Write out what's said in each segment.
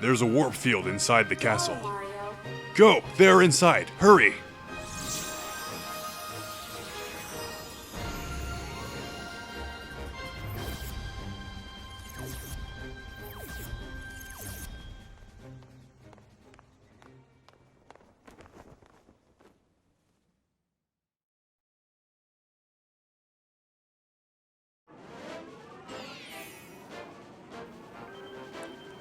there's a warp field inside the castle. Go, they're inside, hurry!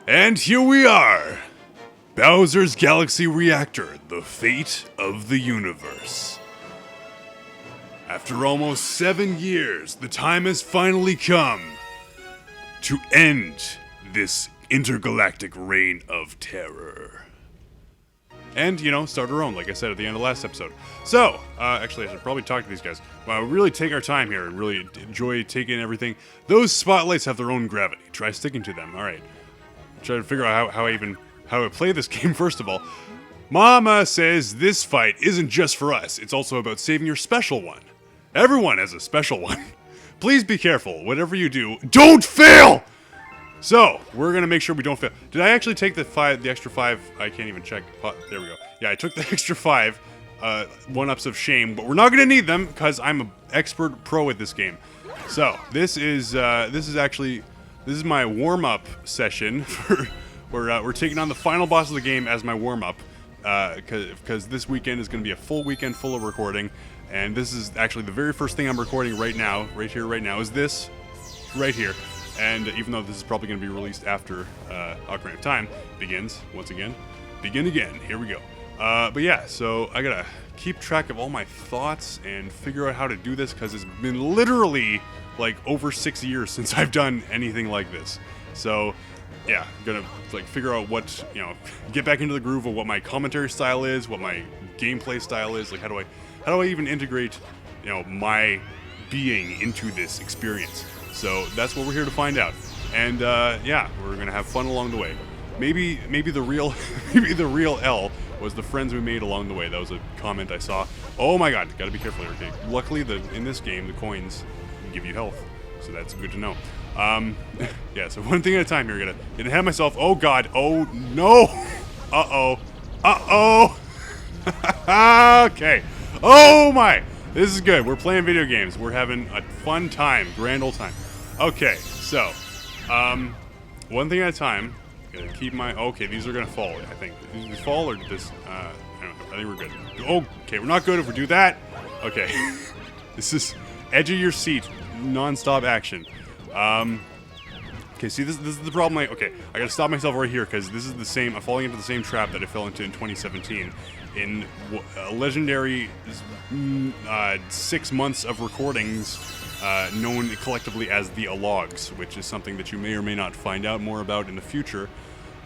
And here we are! Bowser's Galaxy Reactor, the fate of the universe. After almost 7 years, the time has finally come to end this intergalactic reign of terror. And, you know, start our own, like I said at the end of the last episode. So, actually I should probably talk to these guys. Really take our time here and really enjoy taking everything. Those spotlights have their own gravity. Try sticking to them, alright. Try to figure out how I play this game, first of all. Mama says this fight isn't just for us, it's also about saving your special one. Everyone has a special one. Please be careful, whatever you do, don't fail! So, we're gonna make sure we don't fail. Did I actually take the extra 5? I can't even check. Oh, there we go. Yeah, I took the extra 5 one-ups of shame, but we're not gonna need them, because I'm an expert pro at this game. So, this is my warm-up session for we're taking on the final boss of the game as my warm-up, because this weekend is going to be a full weekend full of recording, and this is actually the very first thing I'm recording right now, right is this, right here, and even though this is probably going to be released after Ocarina of Time begins, once again, begin again, here we go. But yeah, so I gotta keep track of all my thoughts and figure out how to do this, because it's been literally like over 6 years since I've done anything like this. So yeah, gonna like figure out what, you know, get back into the groove of what my commentary style is, what my gameplay style is, like how do I even integrate, you know, my being into this experience. So that's what we're here to find out. And yeah, we're gonna have fun along the way. Maybe the real L was the friends we made along the way. That was a comment I saw. Oh my god, gotta be careful here, okay? Luckily in this game the coins give you health, so that's good to know. Yeah, so one thing at a time here. Gonna have myself. Oh god. Oh no. Okay. Oh my. This is good. We're playing video games. We're having a fun time, grand old time. Okay, so one thing at a time. Gonna keep my. Okay, these are gonna fall. I think these fall or this. I don't know. I think we're good. Oh, okay, we're not good if we do that. Okay, this is edge of your seat, non-stop action. Okay, see, this is the problem. Okay, I gotta stop myself right here, because this is the same. I'm falling into the same trap that I fell into in 2017 in a legendary 6 months of recordings known collectively as the Alogs, which is something that you may or may not find out more about in the future.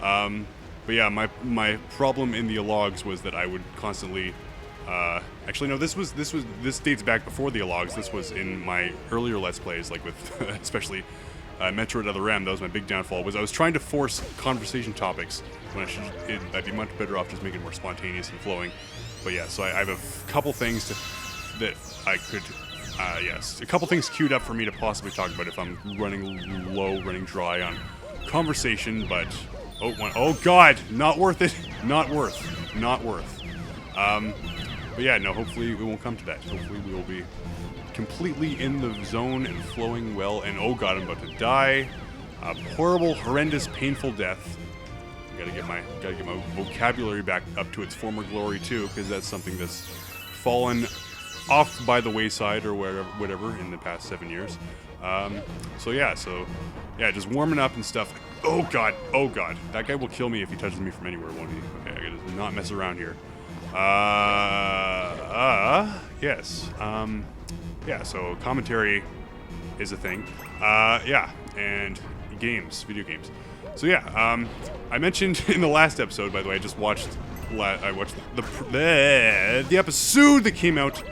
But yeah, my problem in the Alogs was that I would constantly. Actually, no. This dates back before the Alogs. This was in my earlier Let's Plays, like with especially Metroid Other M. That was my big downfall. Was I was trying to force conversation topics when I'd be much better off just making it more spontaneous and flowing. But yeah, so I have a couple things that I could. Yes, a couple things queued up for me to possibly talk about if I'm running low, running dry on conversation. But oh god, not worth it. Not worth. But yeah, no, hopefully we won't come to that. Hopefully we will be completely in the zone and flowing well. And oh god, I'm about to die. A horrible, horrendous, painful death. Gotta get my vocabulary back up to its former glory too, because that's something that's fallen off by the wayside or whatever in the past 7 years. So yeah, just warming up and stuff. Oh god, that guy will kill me if he touches me from anywhere, won't he? Okay, I gotta not mess around here. Yes. Yeah, so commentary is a thing. Yeah, and video games. So yeah, I mentioned in the last episode, by the way, I watched the episode that came out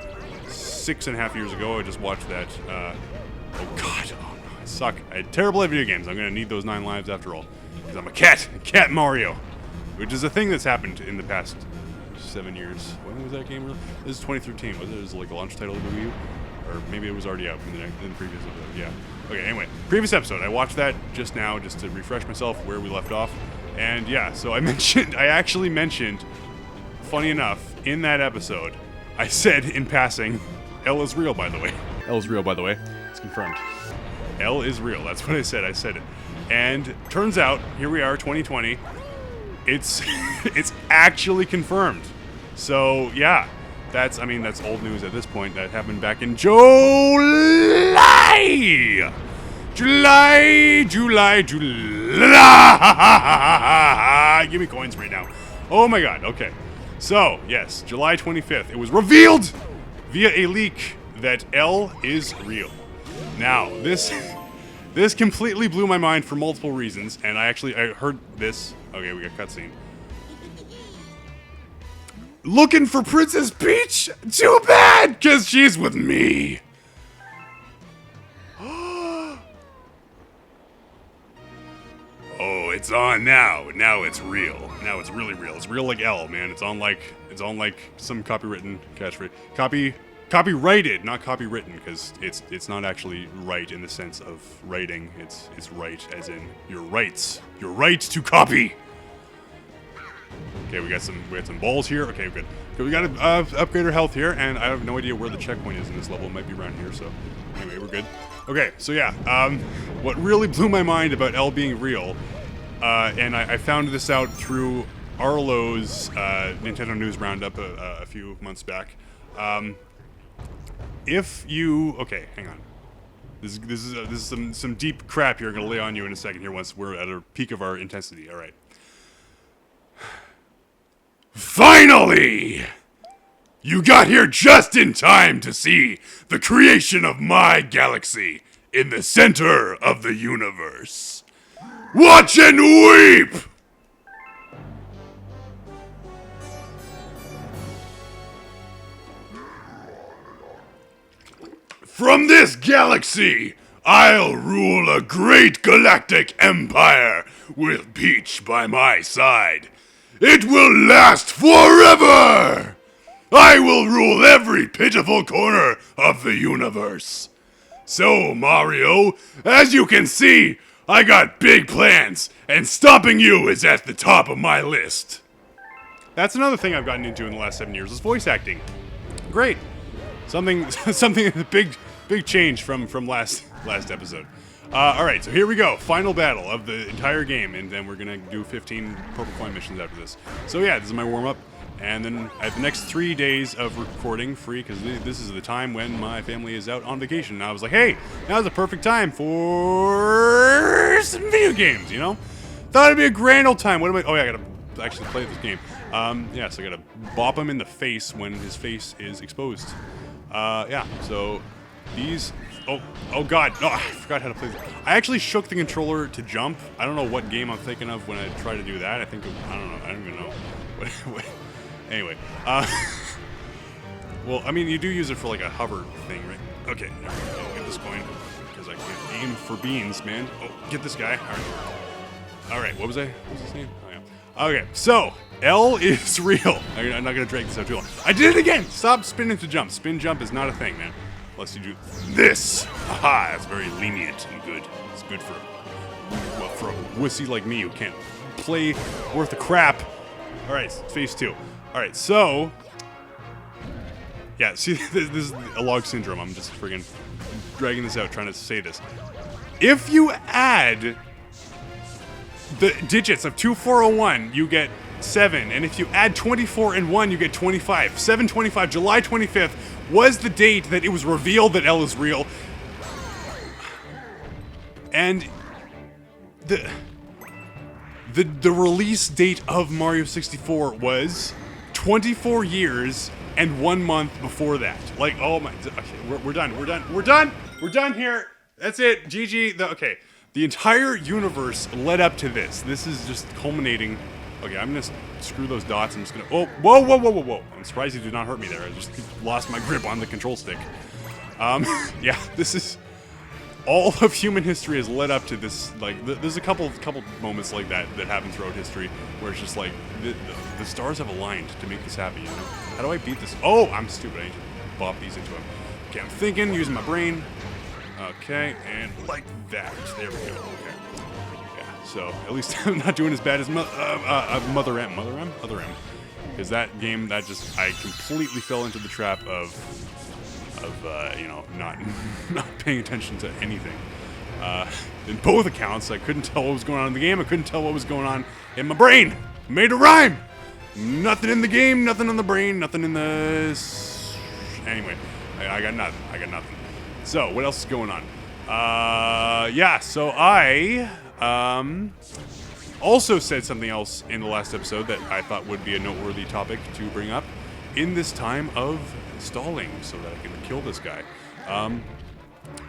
6.5 years ago. I just watched that. Oh god, I suck. I had terrible at video games. I'm gonna need those 9 lives after all, because I'm a cat Mario, which is a thing that's happened in the past 7 years. When was that game released? This is 2013. Was it? It was like a launch title of the Wii U? Or maybe it was already out in the previous episode. Yeah. Okay, anyway. Previous episode. I watched that just now just to refresh myself where we left off. And yeah, so I actually mentioned, funny enough, in that episode, I said in passing, L is real, by the way. L is real, by the way. It's confirmed. L is real. That's what I said. I said it. And turns out, here we are, 2020. It's actually confirmed. So yeah, that's old news at this point. That happened back in July. Give me coins right now. Oh my god. Okay. So yes, July 25th. It was revealed via a leak that L is real. Now this completely blew my mind for multiple reasons, and I heard this. Okay, we got cutscene. Looking for Princess Peach? Too bad, cause she's with me. Oh, it's on now. Now it's real. Now it's really real. It's real like L, man. It's on like some copywritten catchphrase. Copyrighted, not copywritten, because it's not actually right in the sense of writing. It's right as in your rights. Your right to copy. Okay, we got some balls here. Okay, good. We got to upgrade our health here, and I have no idea where the checkpoint is in this level. It might be around here. So anyway, we're good. Okay, so yeah, what really blew my mind about L being real, and I found this out through Arlo's Nintendo News Roundup a few months back. Okay, hang on. This is some deep crap here. I'm gonna lay on you in a second here once we're at a peak of our intensity. All right. Finally! You got here just in time to see the creation of my galaxy in the center of the universe. Watch and weep! From this galaxy, I'll rule a great galactic empire with Peach by my side. It will last forever! I will rule every pitiful corner of the universe. So, Mario, as you can see, I got big plans, and stopping you is at the top of my list. That's another thing I've gotten into in the last 7 years, is voice acting. Great. Something big change from last episode. Alright, so here we go. Final battle of the entire game, and then we're gonna do 15 purple coin missions after this. So yeah, this is my warm-up, and then at the next 3 days of recording free, because this is the time when my family is out on vacation. And I was like, hey, now's the perfect time for some video games, you know? Thought it'd be a grand old time. Oh yeah, I gotta actually play this game. Yeah, so I gotta bop him in the face when his face is exposed. Yeah, so these... Oh god, no, I forgot how to play this. I actually shook the controller to jump. I don't know what game I'm thinking of when I try to do that. I don't even know. Anyway, well, I mean, you do use it for like a hover thing, right? Okay, I'll get this coin, because I can't aim for beans, man. Oh, get this guy. Alright, what was his name? Oh, yeah. Okay, so, L is real. I'm not gonna drag this out too long. I did it again! Stop spinning to jump. Spin jump is not a thing, man. Unless you do this. Aha, that's very lenient and good. It's good for a wussy like me who can't play worth a crap. Alright, phase 2. Alright, so... Yeah, see, this is a log syndrome. I'm just friggin' dragging this out, trying to say this. If you add the digits of 2401, you get 7. And if you add 24 and 1, you get 25. 7/25, July 25th, was the date that it was revealed that L is real. And the release date of Mario 64 was 24 years and 1 month before that. Like, oh my... Okay, we're done. We're done here. That's it. GG. Okay. The entire universe led up to this. This is just culminating... Okay, I'm gonna screw those dots. I'm just gonna... Oh, whoa. I'm surprised you did not hurt me there. I just lost my grip on the control stick. Yeah, this is... All of human history has led up to this, like, there's a couple moments like that happen throughout history where it's just like, the stars have aligned to make this happen, you know? How do I beat this? Oh, I'm stupid. I need to bop these into him. Okay, I'm thinking, using my brain. Okay, and like that. There we go. Okay. Yeah, So at least I'm not doing as bad as Mother M. Other M. Because that game, I completely fell into the trap of you know, not paying attention to anything. In both accounts, I couldn't tell what was going on in the game. I couldn't tell what was going on in my brain. Made a rhyme. Nothing in the game, nothing on the brain, nothing in the... Anyway, I got nothing. I got nothing. So, what else is going on? Yeah, so I also said something else in the last episode that I thought would be a noteworthy topic to bring up in this time of stalling so that I can kill this guy.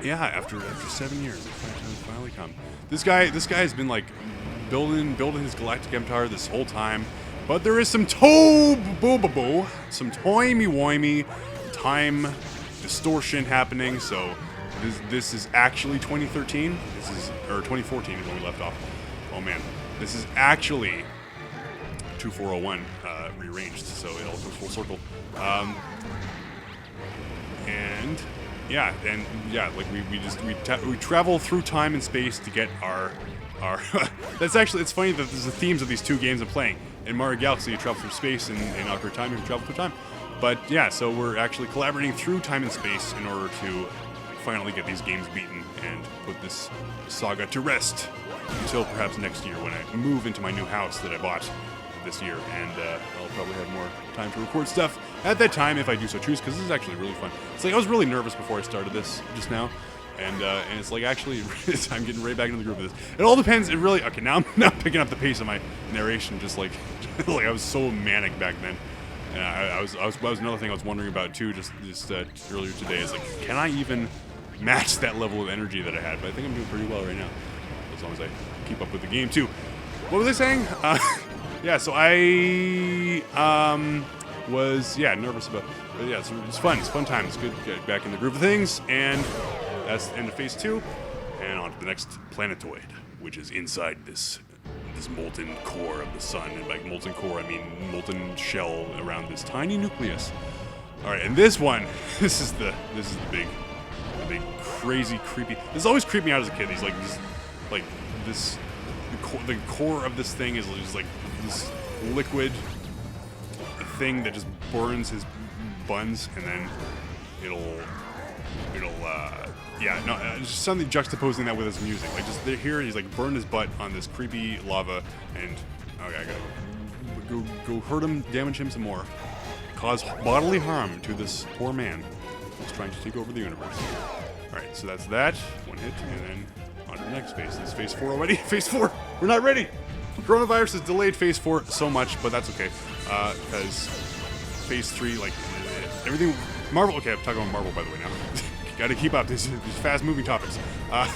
Yeah, after 7 years, it's finally come. This guy has been like building his galactic empire this whole time, but there is some timey-wimey time distortion happening. So this is actually 2013. Or 2014 is when we left off. Oh man, this is actually 2401 rearranged, so it all goes full circle. And yeah, like we travel through time and space to get our that's actually, it's funny that there's the themes of these two games I'm playing. In Mario Galaxy, you travel through space, and in Ocarina of Time, you travel through time. But yeah, so we're actually collaborating through time and space in order to finally get these games beaten and put this saga to rest until perhaps next year when I move into my new house that I bought this year, and I'll probably have more time to record stuff at that time if I do so choose, because this is actually really fun. It's like I was really nervous before I started this just now, and it's like actually I'm getting right back into the groove of this. It all depends. It really okay. Now I'm picking up the pace of my narration, just like like I was so manic back then. And I was another thing I was wondering about too, just earlier today, is like, can I even match that level of energy that I had? But I think I'm doing pretty well right now, as long as I keep up with the game too. What was I saying? Yeah, so I was nervous about. But yeah, it's fun. It's fun time. It's good to get back in the groove of things, and that's the end of phase 2, and on to the next planetoid, which is inside this molten core of the sun. And by molten core, I mean molten shell around this tiny nucleus. All right, and this one, this is the big crazy creepy. This always creeped me out as a kid. These the core of this thing is just like this liquid thing that just burns his buns, and then it'll just something juxtaposing that with his music. Like just here, he's like burned his butt on this creepy lava, and okay, I gotta go hurt him, damage him some more, cause bodily harm to this poor man who's trying to take over the universe. All right, so that's that one hit, and then on to the next phase. This is phase 4 already. Phase 4, we're not ready. Coronavirus has delayed phase 4 so much, but that's okay, because phase 3, like everything, Marvel. Okay, I'm talking about Marvel by the way now. Got to keep up. These fast-moving topics. I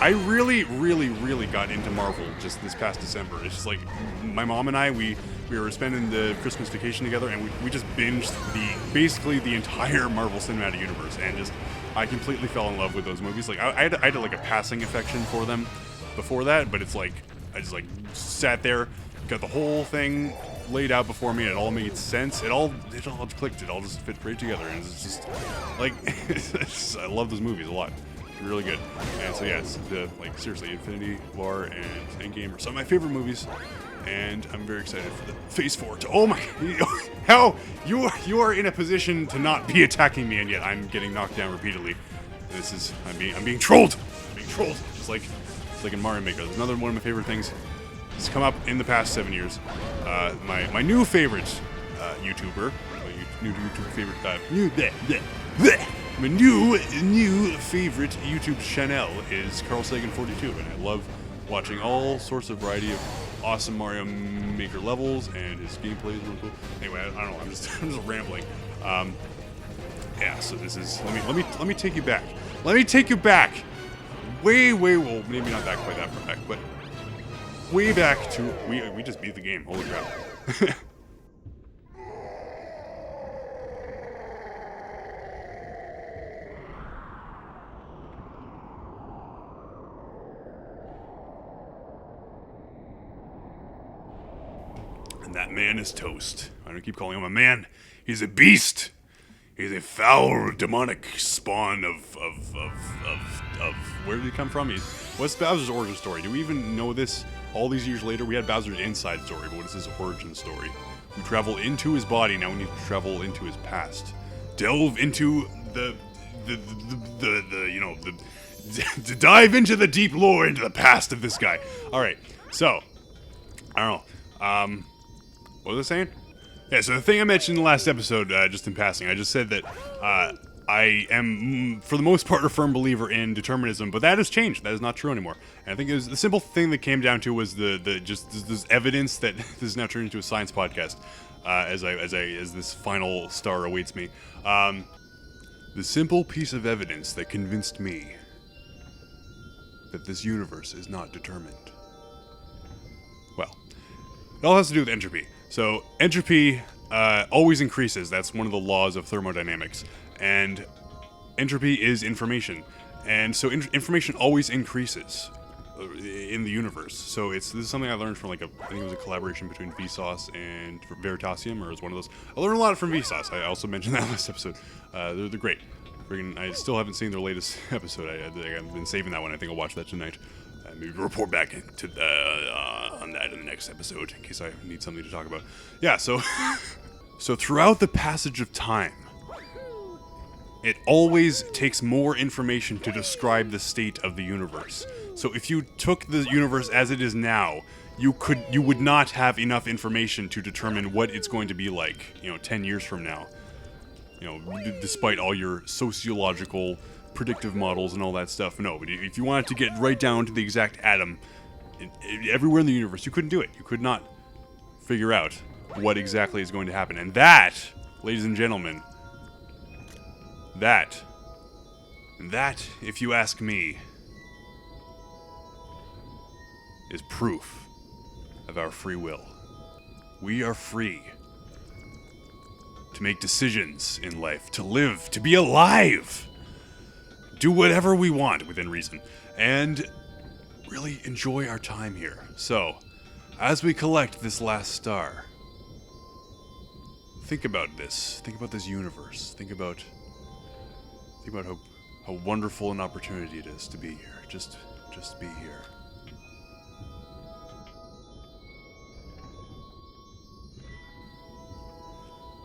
really got into Marvel just this past December. It's just like my mom and I, we were spending the Christmas vacation together, and we just binged basically the entire Marvel Cinematic Universe, and just I completely fell in love with those movies. Like I had like a passing affection for them before that, but it's like I just like sat there, got the whole thing laid out before me, and it all made sense. It all clicked. It all just fit great together, and it's just like I love those movies a lot. Really good. And so yeah, it's like seriously, Infinity War and Endgame are some of my favorite movies, and I'm very excited for the phase 4 to. Oh my! How you are in a position to not be attacking me, and yet I'm getting knocked down repeatedly. I'm being trolled. I'm being trolled. It's like in Mario Maker. There's another one of my favorite things. It's come up in the past 7 years. My new favorite YouTuber, my new favorite YouTube channel is Carl Sagan 42, and I love watching all sorts of variety of awesome Mario Maker levels, and his gameplay is really cool. Anyway, I don't know. I'm just rambling. Yeah. So this is. Let me take you back. Let me take you back. Way well, maybe not quite that far back, but way back to we just beat the game. Holy crap. And that man is Toast. I don't keep calling him a man. He's a beast. He's a foul, demonic spawn of where did he come from? What's Bowser's origin story? Do we even know this all these years later? We had Bowser's inside story, but what is his origin story? We travel into his body, now we need to travel into his past. Delve into to dive into the deep lore, into the past of this guy. Alright, so, I don't know, what was I saying? Yeah, so the thing I mentioned in the last episode, just in passing, I just said that, I am, for the most part, a firm believer in determinism, but that has changed. That is not true anymore. And I think it was the simple thing that came down to was this evidence that this is now turned into a science podcast, as this final star awaits me. The simple piece of evidence that convinced me that this universe is not determined. Well, it all has to do with entropy. So entropy always increases. That's one of the laws of thermodynamics. And entropy is information. And so information always increases in the universe. So this is something I learned from I think it was a collaboration between Vsauce and Veritasium, or it was one of those. I learned a lot from Vsauce. I also mentioned that last episode. They're great. I still haven't seen their latest episode. I've been saving that one. I think I'll watch that tonight. Maybe report back on that in the next episode in case I need something to talk about. Yeah, so so throughout the passage of time, it always takes more information to describe the state of the universe. So if you took the universe as it is now, you would not have enough information to determine what it's going to be like, 10 years from now. Despite all your sociological predictive models and all that stuff. No, but if you wanted to get right down to the exact atom, everywhere in the universe, you couldn't do it. You could not figure out what exactly is going to happen. And that, ladies and gentlemen, that, if you ask me, is proof of our free will. We are free to make decisions in life, to live, to be alive, do whatever we want within reason, and really enjoy our time here. So, as we collect this last star, think about this. Think about this universe. Think about how wonderful an opportunity it is to be here. Just be here.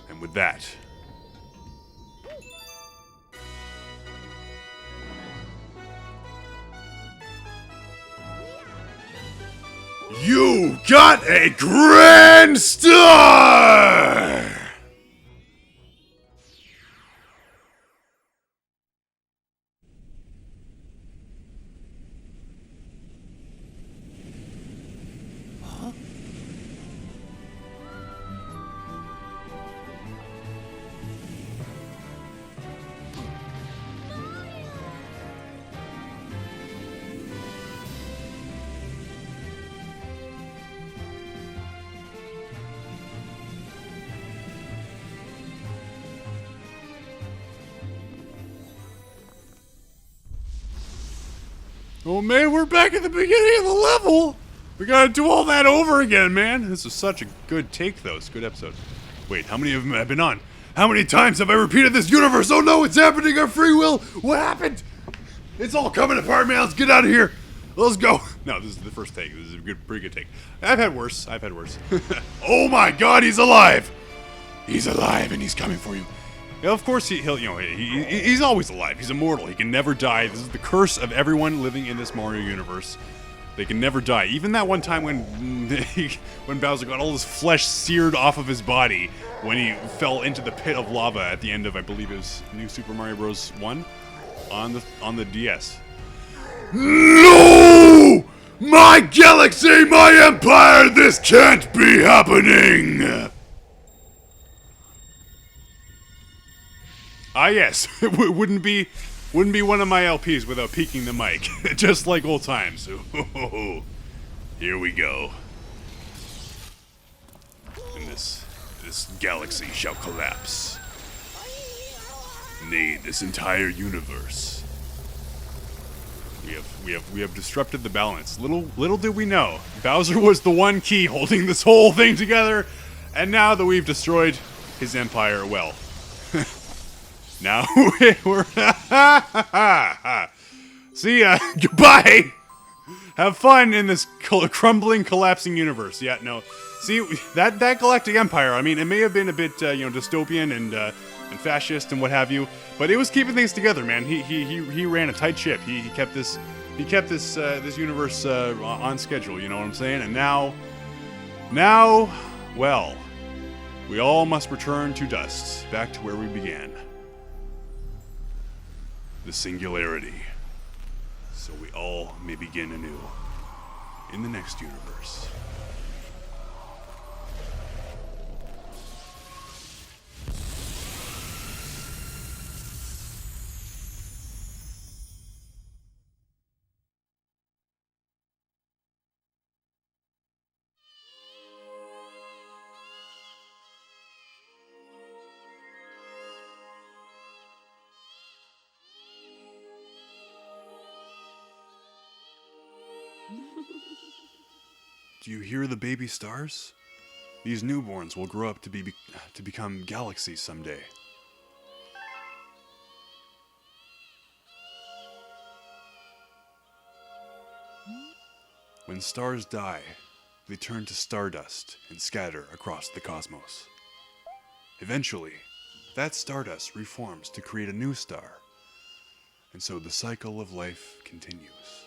And with that, you got a grand star! Oh man, we're back at the beginning of the level! We gotta do all that over again, man! This is such a good take, though. It's a good episode. Wait, how many of them have been on? How many times have I repeated this universe? Oh no, it's happening! Our free will! What happened? It's all coming apart, man! Let's get out of here! Let's go! No, this is the first take. This is a pretty good take. I've had worse. Oh my god, he's alive! He's alive and he's coming for you. Yeah, of course he's always alive. He's immortal. He can never die. This is the curse of everyone living in this Mario universe. They can never die. Even that one time when Bowser got all his flesh seared off of his body when he fell into the pit of lava at the end of, I believe it was New Super Mario Bros. 1 on the DS. No! My galaxy, my empire, this can't be happening! Ah yes, it wouldn't be one of my LPs without peeking the mic, just like old times. Here we go. And this galaxy shall collapse. Nay, this entire universe. We have disrupted the balance. Little did we know, Bowser was the one key holding this whole thing together, and now that we've destroyed his empire, well, Now we're see ya. Goodbye. Have fun in this crumbling, collapsing universe. Yeah, no. See that Galactic Empire. I mean, it may have been a bit dystopian and fascist and what have you, but it was keeping things together, man. He ran a tight ship. He kept this this universe on schedule. You know what I'm saying? And now, well, we all must return to dust, back to where we began. The singularity. So we all may begin anew in the next universe. Do you hear the baby stars? These newborns will grow up to become galaxies someday. When stars die, they turn to stardust and scatter across the cosmos. Eventually, that stardust reforms to create a new star, and so the cycle of life continues.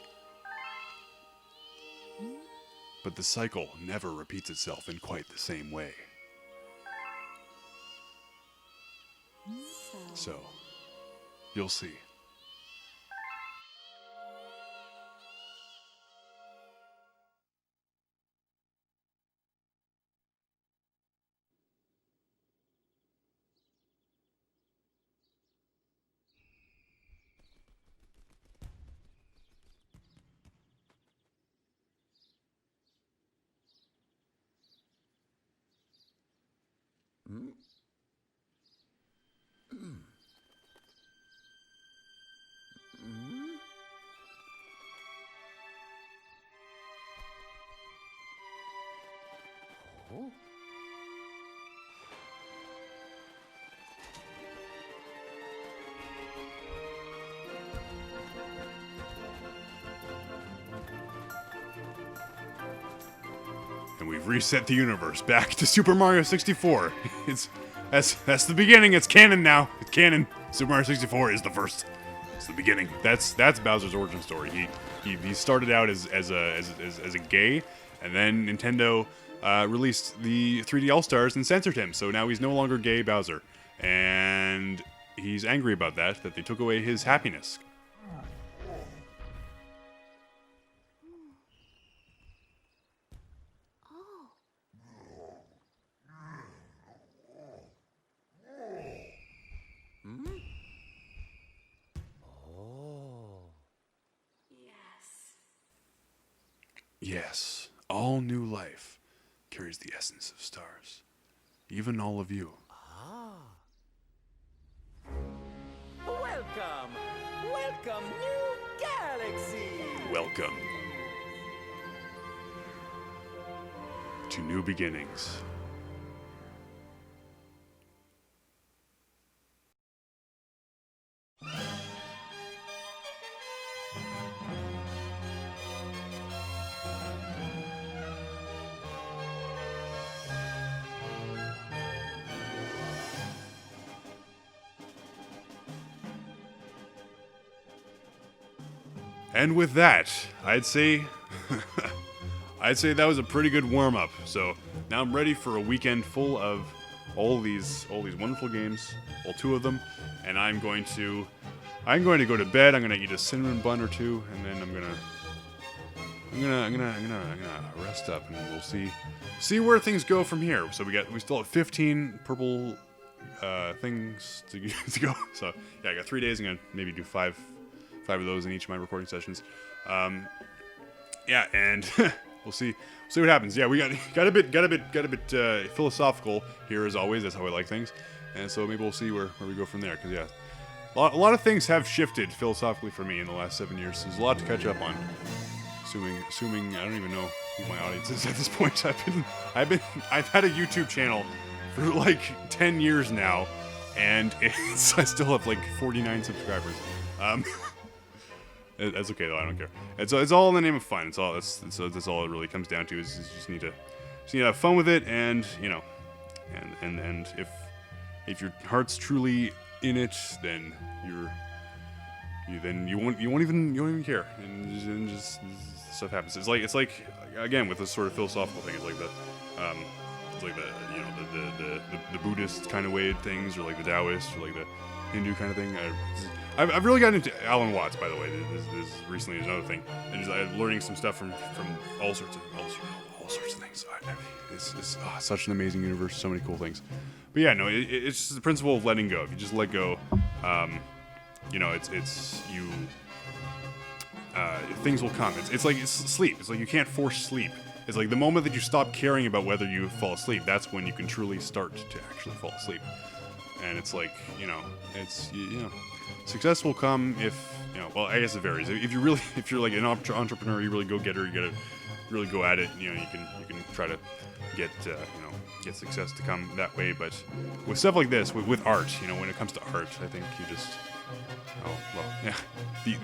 But the cycle never repeats itself in quite the same way. So, you'll see. And we've reset the universe back to Super Mario 64. That's the beginning. It's canon now. It's canon. Super Mario 64 is the first. It's the beginning. That's Bowser's origin story. He started out as a gay, and then Nintendo released the 3D All Stars and censored him. So now he's no longer gay Bowser, and he's angry about that they took away his happiness. Yes, all new life carries the essence of stars. Even all of you. Welcome! Welcome, new galaxy! Welcome to new beginnings. And with that, I'd say that was a pretty good warm-up. So now I'm ready for a weekend full of all these wonderful games, all two of them, and I'm going to go to bed. I'm gonna eat a cinnamon bun or two, and then I'm gonna rest up, and we'll see where things go from here. So we still have 15 purple things to go. So yeah, I got 3 days. I'm gonna maybe do five of those in each of my recording sessions. Yeah, and we'll see what happens. Yeah, we got a bit philosophical here as always. That's how I like things, and so maybe we'll see where we go from there. Because yeah, a lot of things have shifted philosophically for me in the last 7 years. There's a lot to catch up on. Assuming I don't even know who my audience is at this point. I've had a YouTube channel for like 10 years now, and I still have like 49 subscribers. That's okay though. I don't care. It's all in the name of fun. That's all it really comes down to. Is you just need to have fun with it, and and if your heart's truly in it, then you won't even care, and just stuff happens. It's like again with this sort of philosophical thing. It's like the Buddhist kind of way of things, or like the Taoist, or like the Hindu kind of thing. I've really gotten into Alan Watts, by the way. This recently is another thing, and I'm learning some stuff from all sorts of things. It's such an amazing universe, so many cool things. But yeah, no, it's just the principle of letting go. If you just let go, things will come. It's like sleep. It's like you can't force sleep. It's like the moment that you stop caring about whether you fall asleep, that's when you can truly start to actually fall asleep. And it's like, success will come if, well, I guess it varies. If you're like an entrepreneur, you really go getter, you gotta really go at it. You can try to get success to come that way. But with stuff like this, with art, when it comes to art, I think you just,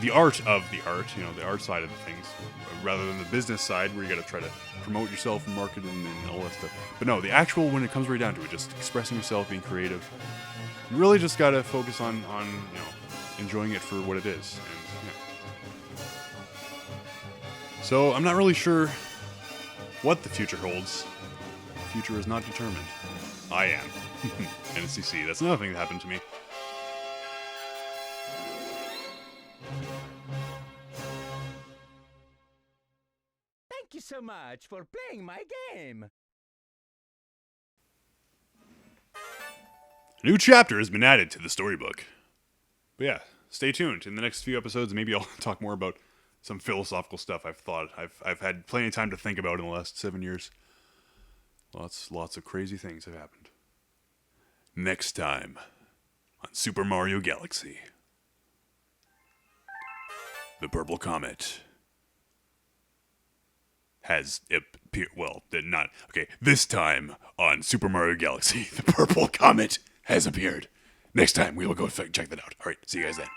the art of the art, the art side of the things, rather than the business side where you gotta try to promote yourself and market and all that stuff. But no, the actual, when it comes right down to it, just expressing yourself, being creative, you really just gotta focus on enjoying it for what it is. And so I'm not really sure what the future holds. The future is not determined. I am. NCC. That's another thing that happened to me. Thank you so much for playing my game. A new chapter has been added to the storybook. But yeah, stay tuned. In the next few episodes, maybe I'll talk more about some philosophical stuff I've had plenty of time to think about in the last 7 years. Lots of crazy things have happened. Next time on Super Mario Galaxy. The Purple Comet has appeared. Well, not okay. This time on Super Mario Galaxy, the Purple Comet has appeared. Next time we will go check that out. All right, see you guys then.